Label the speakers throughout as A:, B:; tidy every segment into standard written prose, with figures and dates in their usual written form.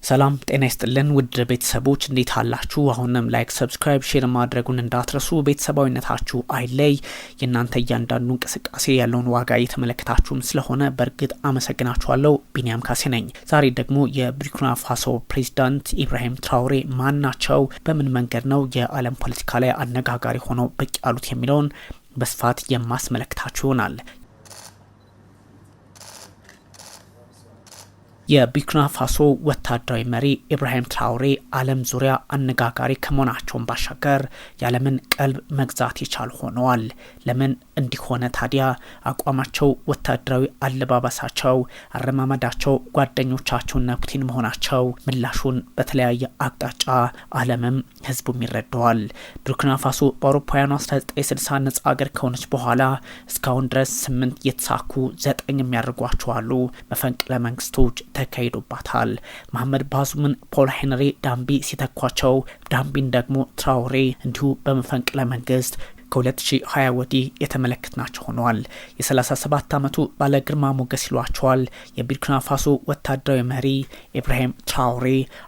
A: ሰላም ጤና ይስጥልን ውድ ቤተሰቦች እንዴት አላችሁ? አሁንም ላይክ ሰብስክራይብ ሼር ማድረጉን እንዳትረሱ። ቤተሰባዊነታችሁ አይለይ። የእናንተ እያንዳንዱ እንቅስቃሴ ያለውን ዋጋ እየተመለከታችሁም ስለሆነ በእርግጥ አመሰግናችኋለሁ። ቢኒያም ካሴ ነኝ። ዛሬ ደግሞ የቡርኪና ፋሶ ፕሬዚዳንት ኢብራሂም ትራኦሬ ማን ናቸው? በምን መንገድ ነው የዓለም ፖለቲካ ላይ አነጋጋሪ ሆነው ብቅ ያሉት የሚለውን በስፋት የማስመለክታችሁ ይሆናል። የቡርኪና ፋሶ ወታደራዊ መሪ ኢብራሂም ትራኦሬ ዓለም ዙሪያ አነጋጋሪ ከመሆናቸውን ባሻገር የዓለምን ቀልብ መግዛት የቻሉ ሆነዋል። ለምን እንዲሆነ ታዲያ? አቋማቸው፣ ወታደራዊ አለባበሳቸው፣ አረማመዳቸው ጓደኞቻቸውና ፑቲን መሆናቸው ምላሹን በተለያየ አቅጣጫ ዓለምም ህዝቡም ይረዳዋል። ቡርኪና ፋሶ በአውሮፓውያኑ 1960 ነጻ አገር ከሆነች በኋላ እስካሁን ድረስ 8 የተሳኩ 9 የሚያደርጓቸው አሉ መፈንቅለ መንግስቶች ተካሂዶባታል። መሐመድ ባዙምን ፖል ሄንሪ ዳምቢ ሲተኳቸው፣ ዳምቢን ደግሞ ትራኦሬ እንዲሁ በመፈንቅለ መንግስት ከ2020 ወዲህ የተመለከትናቸው ሆነዋል። የ37 ዓመቱ ባለ ግርማ ሞገስ ይሏቸዋል። የቡርኪና ፋሶ ወታደራዊ መሪ ኢብራሂም ትራኦሬ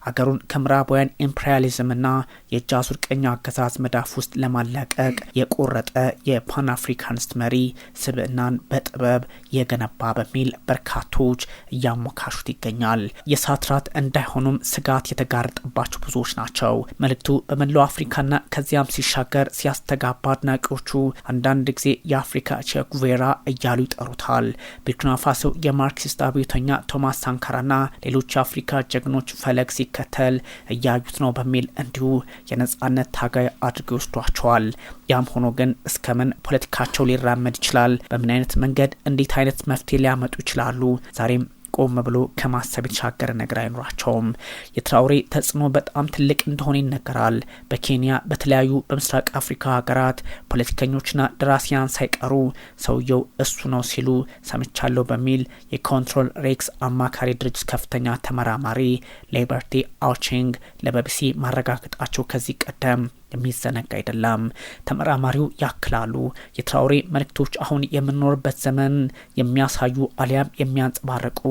A: አገሩን ከምዕራባውያን ኢምፔሪያሊዝምና የእጅ አዙር ቀኝ አገዛዝ መዳፍ ውስጥ ለማላቀቅ የቆረጠ የፓን አፍሪካኒስት መሪ ስብዕናን በጥበብ የገነባ በሚል በርካቶች እያሞካሹት ይገኛል። የእሳት ራት እንዳይሆኑም ስጋት የተጋረጠባቸው ብዙዎች ናቸው። መልእክቱ በመላው አፍሪካና ከዚያም ሲሻገር ሲያስተጋባ አድናቂዎቹ አንዳንድ ጊዜ የአፍሪካ ቼ ጉቬራ እያሉ ይጠሩታል። ቡርኪና ፋሶ የማርክሲስት አብዮተኛ ቶማስ ሳንካራና ሌሎች የአፍሪካ ጀግኖች ፈለግ ሲከተል እያዩት ነው በሚል እንዲሁ የነጻነት ታጋይ አድርገው ይወስዷቸዋል። ያም ሆኖ ግን እስከምን ፖለቲካቸው ሊራመድ ይችላል? በምን አይነት መንገድ እንዴት አይነት መፍትሄ ሊያመጡ ይችላሉ? ዛሬም ቆም ብሎ ከማሰብ የተሻገረ ነገር አይኖራቸውም። የትራኦሬ ተጽዕኖ በጣም ትልቅ እንደሆነ ይነገራል። በኬንያ በተለያዩ በምስራቅ አፍሪካ ሀገራት ፖለቲከኞችና ደራሲያን ሳይቀሩ ሰውየው እሱ ነው ሲሉ ሰምቻለሁ በሚል የኮንትሮል ሬክስ አማካሪ ድርጅት ከፍተኛ ተመራማሪ ሊበርቲ አውቺንግ ለቢቢሲ ማረጋገጣቸው ከዚህ ቀደም የሚዘነጋ አይደለም። ተመራማሪው ያክላሉ የትራኦሬ መልእክቶች አሁን የምንኖርበት ዘመን የሚያሳዩ አሊያም የሚያንጸባርቁ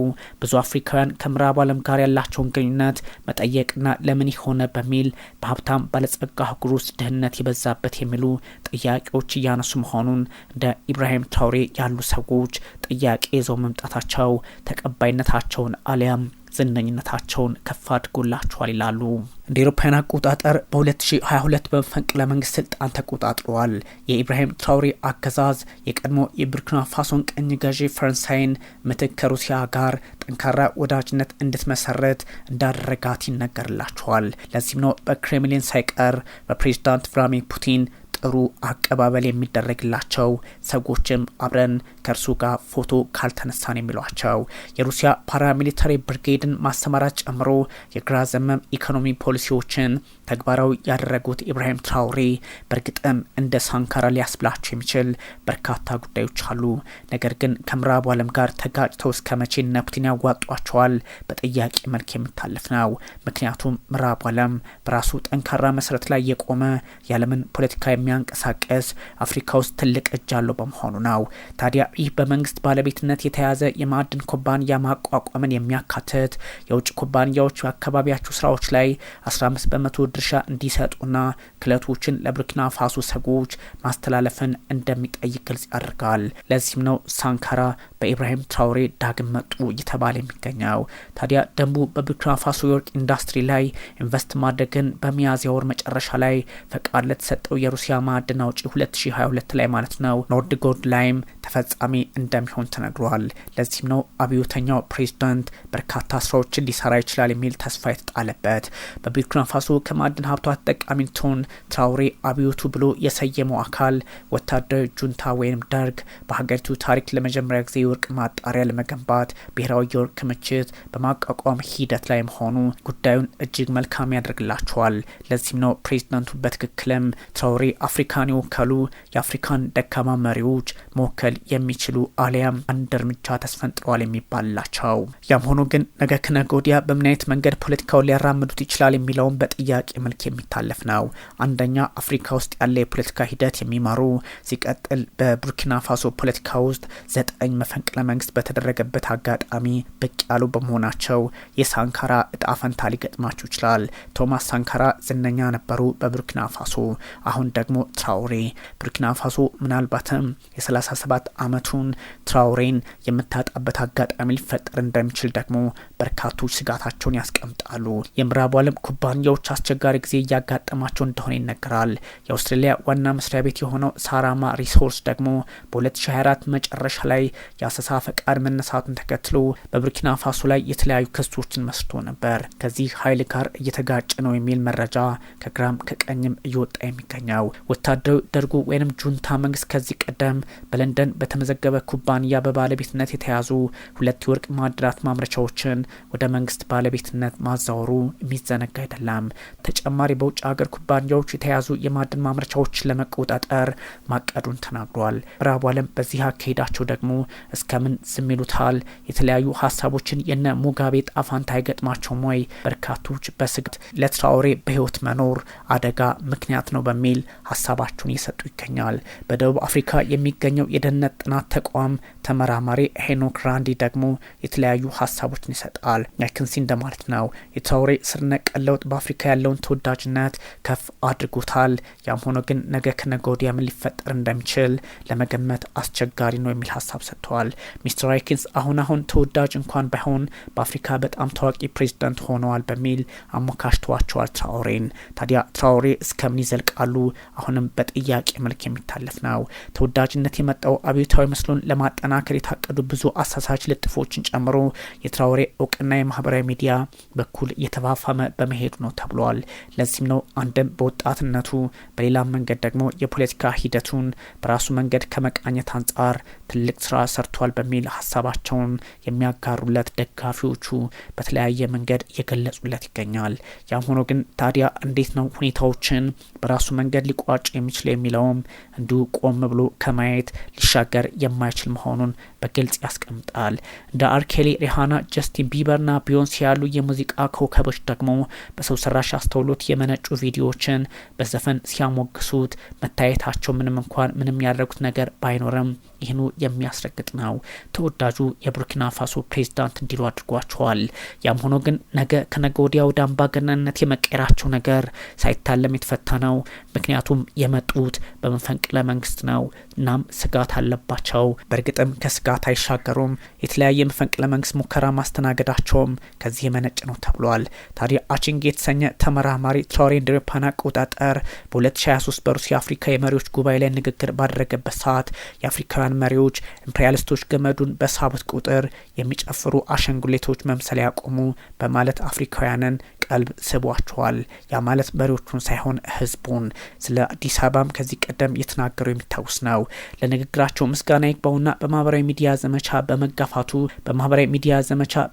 A: ብዙ አፍሪካውያን ከምዕራብ ዓለም ጋር ያላቸውን ግንኙነት መጠየቅና ለምን ሆነ በሚል በሀብታም ባለጸጋ አህጉር ውስጥ ድህነት የበዛበት የሚሉ ጥያቄዎች እያነሱ መሆኑን እንደ ኢብራሂም ትራኦሬ ያሉ ሰዎች ጥያቄ ይዘው መምጣታቸው ተቀባይነታቸውን አሊያም ዝነኝነታቸውን ከፍ አድርጎላቸዋል ይላሉ። እንደ አውሮፓውያን አቆጣጠር በ2022 በመፈንቅለ መንግስት ስልጣን ተቆጣጥረዋል። የኢብራሂም ትራኦሬ አገዛዝ የቀድሞ የቡርኪና ፋሶን ቀኝ ገዢ ፈረንሳይን ምትክ ከሩሲያ ጋር ጠንካራ ወዳጅነት እንድትመሰረት እንዳደረጋት ይነገርላቸዋል። ለዚህም ነው በክሬምሊን ሳይቀር በፕሬዝዳንት ቭላድሚር ፑቲን ጥሩ አቀባበል የሚደረግላቸው ሰዎችም አብረን ከእርሱ ጋር ፎቶ ካልተነሳን የሚሏቸው። የሩሲያ ፓራሚሊታሪ ብርጌድን ማሰማራት ጨምሮ የግራ ዘመም ኢኮኖሚ ፖሊሲዎችን ተግባራዊ ያደረጉት ኢብራሂም ትራኦሬ በእርግጥም እንደ ሳንካራ ሊያስብላቸው የሚችል በርካታ ጉዳዮች አሉ። ነገር ግን ከምዕራቡ ዓለም ጋር ተጋጭተው እስከ መቼ እነ ፑቲን ያዋጧቸዋል? በጥያቄ መልክ የሚታለፍ ነው። ምክንያቱም ምዕራቡ ዓለም በራሱ ጠንካራ መሰረት ላይ የቆመ የዓለምን ፖለቲካ የሚያንቀሳቀስ አፍሪካ ውስጥ ትልቅ እጅ አለው በመሆኑ ነው። ታዲያ ይህ በመንግስት ባለቤትነት የተያዘ የማዕድን ኩባንያ ማቋቋምን የሚያካትት የውጭ ኩባንያዎች በአካባቢያቸው ስራዎች ላይ 15 በመቶ ድርሻ እንዲሰጡና ክለቶችን ለቡርኪና ፋሶ ሰዎች ማስተላለፍን እንደሚጠይቅ ግልጽ ያደርጋል። ለዚህም ነው ሳንካራ በኢብራሂም ትራኦሬ ዳግም መጡ እየተባለ የሚገኘው። ታዲያ ደንቡ በቡርኪና ፋሶ የወርቅ ኢንዱስትሪ ላይ ኢንቨስት ማድረግን በሚያዝያ ወር መጨረሻ ላይ ፈቃድ ለተሰጠው የሩሲያ ማዕድን አውጪ 2022 ላይ ማለት ነው ኖርድ ጎልድ ላይም ተፈጻሚ እንደሚሆን ተነግሯል። ለዚህም ነው አብዮተኛው ፕሬዝዳንት በርካታ ስራዎችን ሊሰራ ይችላል የሚል ተስፋ የተጣለበት። በቡርኪና ፋሶ ከማዕድን ሀብቷ ተጠቃሚ ትሆን ትራኦሬ አብዮቱ ብሎ የሰየመው አካል ወታደራዊ ጁንታ ወይም ደርግ በሀገሪቱ ታሪክ ለመጀመሪያ ጊዜ የወርቅ ማጣሪያ ለመገንባት ብሔራዊ የወርቅ ክምችት በማቋቋም ሂደት ላይ መሆኑ ጉዳዩን እጅግ መልካም ያደርግላቸዋል። ለዚህም ነው ፕሬዝዳንቱ በትክክልም ትራኦሬ አፍሪካን የወከሉ የአፍሪካን ደካማ መሪዎች መወከል የሚችሉ አሊያም አንድ እርምጃ ተስፈንጥረዋል የሚባልላቸው። ያም ሆኖ ግን ነገ ከነገ ወዲያ በምን አይነት መንገድ ፖለቲካውን ሊያራምዱት ይችላል የሚለውን በጥያቄ መልክ የሚታለፍ ነው። አንደኛ አፍሪካ ውስጥ ያለ የፖለቲካ ሂደት የሚመሩ ሲቀጥል በቡርኪና ፋሶ ፖለቲካ ውስጥ 9 መፈንቅለ መንግስት በተደረገበት አጋጣሚ ብቅ ያሉ በመሆናቸው የሳንካራ እጣ ፈንታ ሊገጥማቸው ይችላል። ቶማስ ሳንካራ ዝነኛ ነበሩ በቡርኪና ፋሶ። አሁን ደግሞ ትራኦሬ። ቡርኪና ፋሶ ምናልባትም የ37 ዓመቱን ትራኦሬን የምታጣበት አጋጣሚ ሊፈጠር እንደሚችል ደግሞ በርካቶች ስጋታቸውን ያስቀምጣሉ። የምዕራቡ ዓለም ኩባንያዎች አስቸጋሪ ጊዜ እያጋጠማቸው እንደሆነ ይነገራል። የአውስትራሊያ ዋና መስሪያ ቤት የሆነው ሳራማ ሪሶርስ ደግሞ በ2024 መጨረሻ ላይ የአሰሳ ፈቃድ መነሳቱን ተከትሎ በቡርኪና ፋሶ ላይ የተለያዩ ክሶችን መስርቶ ነበር። ከዚህ ኃይል ጋር እየተጋጨ ነው የሚል መረጃ ከግራም ከቀኝም እየወጣ የሚገኘው ወታደራዊ ደርጉ ወይም ጁንታ መንግስት ከዚህ ቀደም በለንደን በተመዘገበ ኩባንያ በባለቤትነት የተያዙ 2 የወርቅ ማዕድናት ማምረቻዎችን ወደ መንግስት ባለቤትነት ማዛወሩ የሚዘነጋ አይደለም። ተጨማሪ በውጭ ሀገር ኩባንያዎች የተያዙ የማዕድን ማምረቻዎችን ለመቆጣጠር ማቀዱን ተናግሯል። ምዕራቡ ዓለም በዚህ አካሄዳቸው ደግሞ እስከምን ዝም ይሉታል? የተለያዩ ሀሳቦችን የነ ሙጋቤ ጣፋንታ አይገጥማቸውም ወይ? በርካቶች በስግት ለትራኦሬ በህይወት መኖር አደጋ ምክንያት ነው በሚል ሀሳባቸውን እየሰጡ ይገኛል። በደቡብ አፍሪካ የሚገኘው የደህንነት ጥናት ተቋም ተመራማሪ ሄኖክ ራንዲ ደግሞ የተለያዩ ሀሳቦችን ይሰጣል። ያክንሲ እንደማለት ነው። የትራኦሬ ስር ነቀል ለውጥ በአፍሪካ ያለውን ተወዳጅነት ከፍ አድርጎታል። ያም ሆኖ ግን ነገ ከነገ ወዲያ ምን ሊፈጠር እንደሚችል ለመገመት አስቸጋሪ ነው የሚል ሀሳብ ሰጥተዋል። ሚስተር ሃይኪንስ አሁን ተወዳጅ እንኳን ባይሆን በአፍሪካ በጣም ታዋቂ ፕሬዚዳንት ሆነዋል በሚል አሞካሽተዋቸዋል ትራኦሬን። ታዲያ ትራኦሬ እስከምን ይዘልቃሉ? አሁንም በጥያቄ መልክ የሚታለፍ ነው። ተወዳጅነት የመጣው አብዮታዊ መስሎን ለማጠናከር የታቀዱ ብዙ አሳሳች ልጥፎችን ጨምሮ የትራኦሬ እውቅና የማህበራዊ ሚዲያ በኩል እየተፋፋመ በመሄዱ ነው ተብሏል። ለዚህም ነው አንድም በወጣትነቱ በሌላ መንገድ ደግሞ የፖለቲካ ሂደቱን በራሱ መንገድ ከመቃኘት አንጻር ትልቅ ስራ ሰርቷል በሚል ሀሳባቸውን የሚያጋሩለት ደጋፊዎቹ በተለያየ መንገድ እየገለጹለት ይገኛል። ያም ሆኖ ግን ታዲያ እንዴት ነው ሁኔታዎችን በራሱ መንገድ ሊቋጭ የሚችል የሚለውም እንዲሁ ቆም ብሎ ከማየት ሊሻገር የማይችል መሆኑን በግልጽ ያስቀምጣል። እንደ አርኬሊ፣ ሪሃና፣ ጀስቲን ቢበርና ቢዮንሴ ያሉ የሙዚቃ ኮከቦች ደግሞ በሰው ሰራሽ አስተውሎት የመነጩ ቪዲዮዎችን በዘፈን ሲያሞግሱት መታየታቸው ምንም ያደረጉት ነገር ባይኖርም ይህኑ የሚያስረግጥ ነው። ተወዳጁ የቡርኪና ፋሶ ፕሬዝዳንት እንዲሉ አድርጓቸዋል። ያም ሆኖ ግን ነገ ከነገ ወዲያ ወደ አምባገነንነት የመቀየራቸው ነገር ሳይታለም የተፈታ ነው። ምክንያቱም የመጡት በመፈንቅለ መንግስት ነው። እናም ስጋት አለባቸው። በእርግጥም ከስጋት አይሻገሩም። የተለያየ መፈንቅለ መንግስት ሙከራ ማስተናገዳቸውም ከዚህ የመነጭ ነው ተብሏል። ታዲያ አቺንግ የተሰኘ ተመራማሪ ትራኦሬ እንደ አውሮፓውያን አቆጣጠር በ2023 በሩሲያ አፍሪካ የመሪዎች ጉባኤ ላይ ንግግር ባደረገበት ሰዓት የአፍሪካውያን መሪዎች ኢምፔሪያሊስቶች ገመዱን በሳቡት ቁጥር የሚጨፍሩ አሻንጉሊቶች መምሰል ያቆሙ በማለት አፍሪካውያንን ቀልብ ስቧቸዋል። ያ ማለት መሪዎቹን ሳይሆን ህዝቡን። ስለ አዲስ አበባም ከዚህ ቀደም የተናገሩ የሚታወስ ነው። ለንግግራቸው ምስጋና ይግባውና በማህበራዊ ሚዲያ ዘመቻ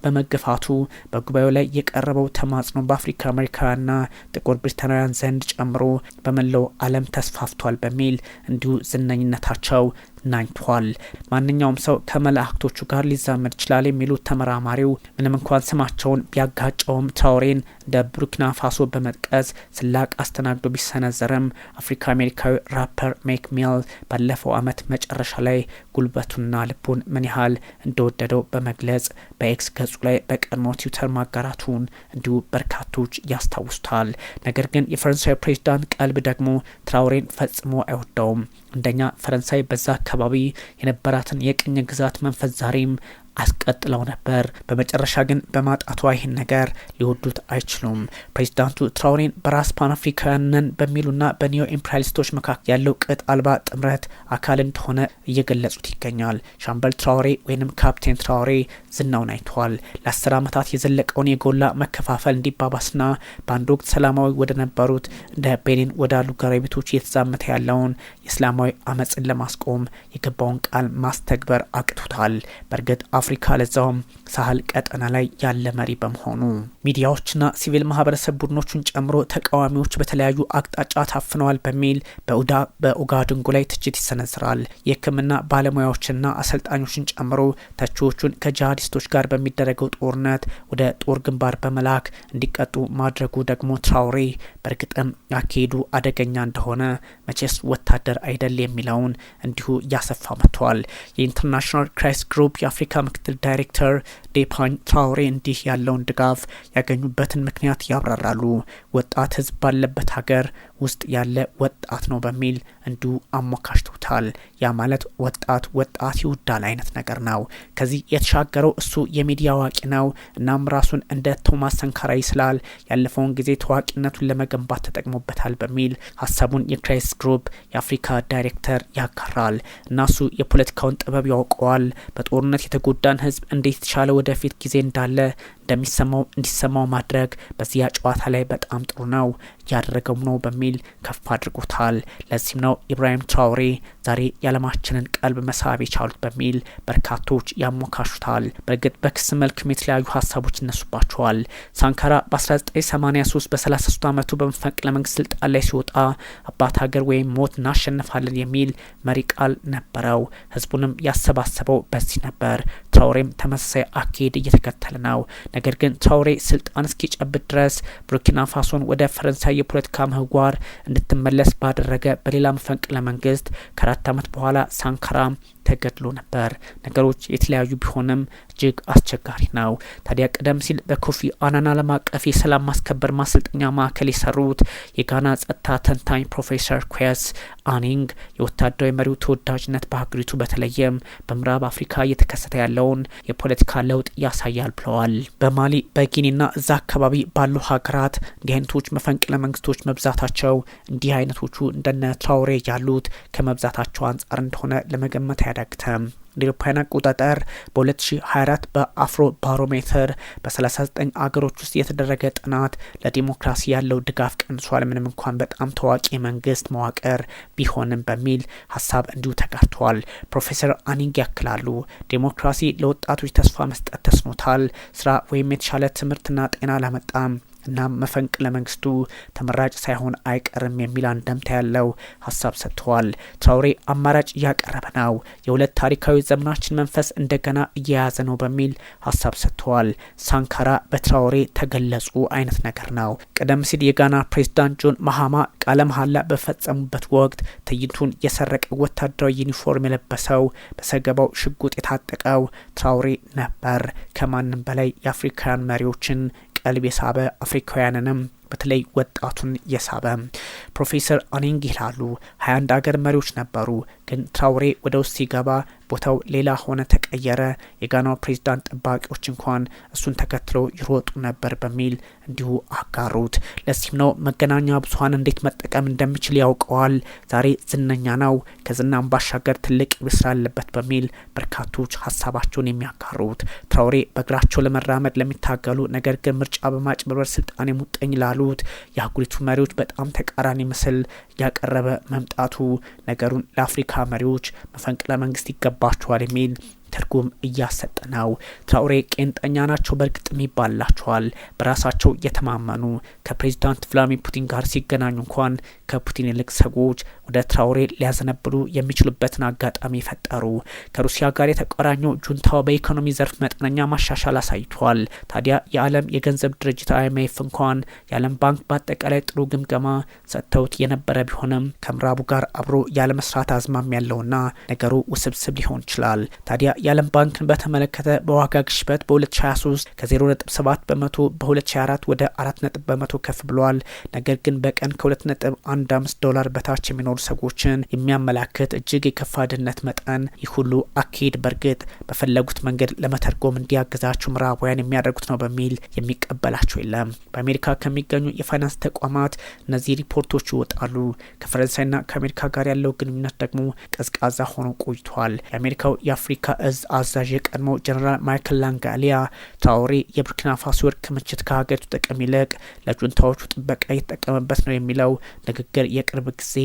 A: በመገፋቱ በጉባኤው ላይ የቀረበው ተማጽኖ በአፍሪካ አሜሪካውያንና ጥቁር ብሪታናውያን ዘንድ ጨምሮ በመላው ዓለም ተስፋፍቷል በሚል እንዲሁ ዝነኝነታቸው ናኝቷል። ማንኛውም ሰው ከመላእክቶቹ ጋር ሊዛመድ ይችላል የሚሉት ተመራማሪው ምንም እንኳን ስማቸውን ቢያጋጨውም ትራኦሬን እንደ ቡርኪና ፋሶ በመጥቀስ ስላቅ አስተናግዶ ቢሰነዘርም አፍሪካ አሜሪካዊ ራፐር ሜክ ሚል ባለፈው አመት መጨረሻ ላይ ጉልበቱና ልቡን ምን ያህል እንደወደደው በመግለጽ በኤክስ ገጹ ላይ በቀድሞ ትዊተር ማጋራቱን እንዲሁ በርካቶች ያስታውሱታል። ነገር ግን የፈረንሳይ ፕሬዝዳንት ቀልብ ደግሞ ትራኦሬን ፈጽሞ አይወደውም። እንደኛ ፈረንሳይ በዛ አካባቢ የነበራትን የቅኝ ግዛት መንፈስ ዛሬም አስቀጥለው ነበር። በመጨረሻ ግን በማጣቷ ይህን ነገር ሊወዱት አይችሉም። ፕሬዚዳንቱ ትራኦሬን በራስ ፓን አፍሪካውያንን በሚሉና በኒዮ ኢምፔሪያሊስቶች መካከል ያለው ቅጥ አልባ ጥምረት አካል እንደሆነ እየገለጹት ይገኛል። ሻምበል ትራኦሬ ወይንም ካፕቴን ትራኦሬ ዝናውን አይተዋል። ለ10 ዓመታት የዘለቀውን የጎላ መከፋፈል እንዲባባስና በአንድ ወቅት ሰላማዊ ወደ ነበሩት እንደ ቤኒን ወዳሉ ጎረቤቶች እየተዛመተ ያለውን የእስላማዊ አመፅን ለማስቆም የገባውን ቃል ማስተግበር አቅቶታል። በእርግጥ በአፍሪካ ለዛውም ሳህል ቀጠና ላይ ያለ መሪ በመሆኑ ሚዲያዎችና ሲቪል ማህበረሰብ ቡድኖችን ጨምሮ ተቃዋሚዎች በተለያዩ አቅጣጫ ታፍነዋል በሚል በኦጋዱንጉ ላይ ትችት ይሰነዝራል። የሕክምና ባለሙያዎችና አሰልጣኞችን ጨምሮ ተቺዎቹን ከጂሃዲስቶች ጋር በሚደረገው ጦርነት ወደ ጦር ግንባር በመላክ እንዲቀጡ ማድረጉ ደግሞ ትራውሬ በእርግጥም ያካሄዱ አደገኛ እንደሆነ መቼስ ወታደር አይደል የሚለውን እንዲሁ እያሰፋ መጥቷል። የኢንተርናሽናል ክራይሲስ ግሩፕ የአፍሪካ ምክትል ዳይሬክተር ዴፓኝ ትራውሬ እንዲህ ያለውን ድጋፍ ያገኙበትን ምክንያት ያብራራሉ። ወጣት ህዝብ ባለበት ሀገር ውስጥ ያለ ወጣት ነው በሚል እንዲሁ አሞካሽተውታል። ያ ማለት ወጣት ይወዳል አይነት ነገር ነው። ከዚህ የተሻገረው እሱ የሚዲያ አዋቂ ነው። እናም ራሱን እንደ ቶማስ ሰንካራ ይስላል። ያለፈውን ጊዜ ታዋቂነቱን ለመገንባት ተጠቅሞበታል በሚል ሀሳቡን የክራይሲስ ግሩፕ የአፍሪካ ዳይሬክተር ያጋራል። እናሱ የፖለቲካውን ጥበብ ያውቀዋል። በጦርነት የተጎዳን ህዝብ እንዴት የተሻለ ወደፊት ጊዜ እንዳለ እንዲሰማው ማድረግ በዚያ ጨዋታ ላይ በጣም ጥሩ ነው ያደረገው ነው በሚል ከፍ አድርጎታል። ለዚህም ነው ኢብራሂም ትራውሬ ዛሬ የዓለማችንን ቀልብ መሳብ የቻሉት በሚል በርካቶች ያሞካሹታል። በእርግጥ በክስ መልክም የተለያዩ ሀሳቦች ይነሱባቸዋል። ሳንካራ በ1983 በ33 ዓመቱ በመፈንቅለ መንግስት ስልጣን ላይ ሲወጣ አባት ሀገር ወይም ሞት እናሸንፋለን የሚል መሪ ቃል ነበረው። ህዝቡንም ያሰባሰበው በዚህ ነበር። ትራውሬም ተመሳሳይ አካሄድ እየተከተለ ነው። ነገር ግን ትራውሬ ስልጣን እስኪጨብጥ ድረስ ቡርኪና ፋሶን ወደ ፈረንሳይ የፖለቲካ ምህዋር እንድትመለስ ባደረገ በሌላ መፈንቅለ መንግስት ከ4 ዓመት በኋላ ሳንካራ ተገድሎ ነበር። ነገሮች የተለያዩ ቢሆንም እጅግ አስቸጋሪ ነው። ታዲያ ቀደም ሲል በኮፊ አናን ዓለም አቀፍ የሰላም ማስከበር ማሰልጠኛ ማዕከል የሰሩት የጋና ጸጥታ ተንታኝ ፕሮፌሰር ኩዌስ አኒንግ የወታደራዊ መሪው ተወዳጅነት በሀገሪቱ በተለይም በምዕራብ አፍሪካ እየተከሰተ ያለውን የፖለቲካ ለውጥ ያሳያል ብለዋል። በማሊ በጊኒና እዛ አካባቢ ባሉ ሀገራት እንዲህ አይነቶች መፈንቅለ መንግስቶች መብዛታቸው እንዲህ አይነቶቹ እንደነ ትራውሬ ያሉት ከመብዛታቸው አንጻር እንደሆነ ለመገመት አያዳግተም። አውሮፓውያን አቆጣጠር በ2024 በአፍሮ ባሮሜትር በ39 አገሮች ውስጥ የተደረገ ጥናት ለዲሞክራሲ ያለው ድጋፍ ቀንሷል፣ ምንም እንኳን በጣም ታዋቂ መንግስት መዋቅር ቢሆንም በሚል ሀሳብ እንዲሁ ተጋርቷል። ፕሮፌሰር አኒንግ ያክላሉ፣ ዲሞክራሲ ለወጣቶች ተስፋ መስጠት ተስኖታል። ስራ ወይም የተሻለ ትምህርትና ጤና አላመጣም እና መፈንቅለ መንግስቱ ተመራጭ ሳይሆን አይቀርም የሚል አንደምታ ያለው ሀሳብ ሰጥተዋል። ትራውሬ አማራጭ እያቀረበ ነው። የሁለት ታሪካዊ ዘመናችን መንፈስ እንደገና እየያዘ ነው በሚል ሀሳብ ሰጥተዋል። ሳንካራ በትራውሬ ተገለጹ አይነት ነገር ነው። ቀደም ሲል የጋና ፕሬዝዳንት ጆን ማሃማ ቃለ መሐላ በፈጸሙበት ወቅት ትዕይንቱን የሰረቀ ወታደራዊ ዩኒፎርም የለበሰው በሰገባው ሽጉጥ የታጠቀው ትራውሬ ነበር። ከማንም በላይ የአፍሪካውያን መሪዎችን ቀልብ የሳበ አፍሪካውያንንም በተለይ ወጣቱን የሳበ ፕሮፌሰር አኒንግ ይላሉ። 21 አገር መሪዎች ነበሩ፣ ግን ትራውሬ ወደ ውስጥ ሲገባ ቦታው ሌላ ሆነ፣ ተቀየረ። የጋናው ፕሬዝዳንት ጠባቂዎች እንኳን እሱን ተከትለው ይሮጡ ነበር በሚል እንዲሁ አጋሩት። ለዚህም ነው መገናኛ ብዙኃን እንዴት መጠቀም እንደሚችል ያውቀዋል። ዛሬ ዝነኛ ነው፣ ከዝናም ባሻገር ትልቅ ብስራ አለበት በሚል በርካቶች ሀሳባቸውን የሚያጋሩት። ትራውሬ በእግራቸው ለመራመድ ለሚታገሉ ነገር ግን ምርጫ በማጭበርበር ስልጣን የሙጠኝ ላሉት የአህጉሪቱ መሪዎች በጣም ተቃራኒ ምስል ያቀረበ መምጣቱ ነገሩን ለአፍሪካ መሪዎች መፈንቅለ መንግስት ይገባቸዋል የሚል ትርጉም እያሰጠ ነው። ትራውሬ ቄንጠኛ ናቸው በእርግጥም ይባላቸዋል። በራሳቸው የተማመኑ ከፕሬዚዳንት ቭላድሚር ፑቲን ጋር ሲገናኙ እንኳን ከፑቲን ይልቅ ሰዎች ወደ ትራውሬ ሊያዘነብሉ የሚችሉበትን አጋጣሚ ፈጠሩ። ከሩሲያ ጋር የተቆራኘው ጁንታው በኢኮኖሚ ዘርፍ መጠነኛ ማሻሻል አሳይቷል። ታዲያ የዓለም የገንዘብ ድርጅት IMF እንኳን የዓለም ባንክ በአጠቃላይ ጥሩ ግምገማ ሰጥተውት የነበረ ቢሆንም ከምዕራቡ ጋር አብሮ ያለመስራት አዝማም ያለውና ነገሩ ውስብስብ ሊሆን ይችላል። ታዲያ የዓለም ባንክን በተመለከተ በዋጋ ግሽበት በ2023 ከ0.7 በመቶ በ2024 ወደ 4 በመቶ ከፍ ብሏል። ነገር ግን በቀን ከ2.15 ዶላር በታች የሚኖሩ ሰዎችን የሚያመላክት እጅግ የከፋ ድህነት መጠን። ይህ ሁሉ አካሄድ በእርግጥ በፈለጉት መንገድ ለመተርጎም እንዲያግዛቸው ምዕራባውያን የሚያደርጉት ነው በሚል የሚቀበላቸው የለም። በአሜሪካ ከሚገኙ የፋይናንስ ተቋማት እነዚህ ሪፖርቶች ይወጣሉ። ከፈረንሳይና ከአሜሪካ ጋር ያለው ግንኙነት ደግሞ ቀዝቃዛ ሆኖ ቆይቷል። የአሜሪካው የአፍሪካ እዝ አዛዥ የቀድሞ ጀነራል ማይክል ላንጋሊያ ትራኦሬ የቡርኪና ፋሶ ወርቅ ክምችት ከሀገሪቱ ጥቅም ይልቅ ለጁንታዎቹ ጥበቃ የተጠቀመበት ነው የሚለው ንግግር የቅርብ ጊዜ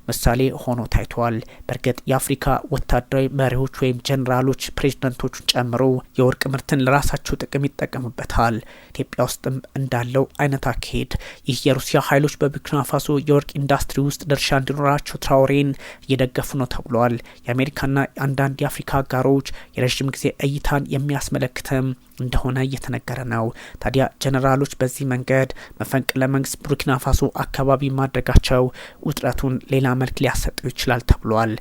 A: ምሳሌ ሆኖ ታይቷል። በእርግጥ የአፍሪካ ወታደራዊ መሪዎች ወይም ጀነራሎች ፕሬዝዳንቶቹን ጨምሮ የወርቅ ምርትን ለራሳቸው ጥቅም ይጠቀሙበታል። ኢትዮጵያ ውስጥም እንዳለው አይነት አካሄድ ይህ የሩሲያ ኃይሎች በቡርኪና ፋሶ የወርቅ ኢንዱስትሪ ውስጥ ድርሻ እንዲኖራቸው ትራኦሬን እየደገፉ ነው ተብሏል። የአሜሪካና አንዳንድ የአፍሪካ አጋሮች የረዥም ጊዜ እይታን የሚያስመለክትም እንደሆነ እየተነገረ ነው። ታዲያ ጀነራሎች በዚህ መንገድ መፈንቅለ መንግስት ቡርኪና ፋሶ አካባቢ ማድረጋቸው ውጥረቱን ሌላ መልክ ሊያሰጠው ይችላል ተብሏል።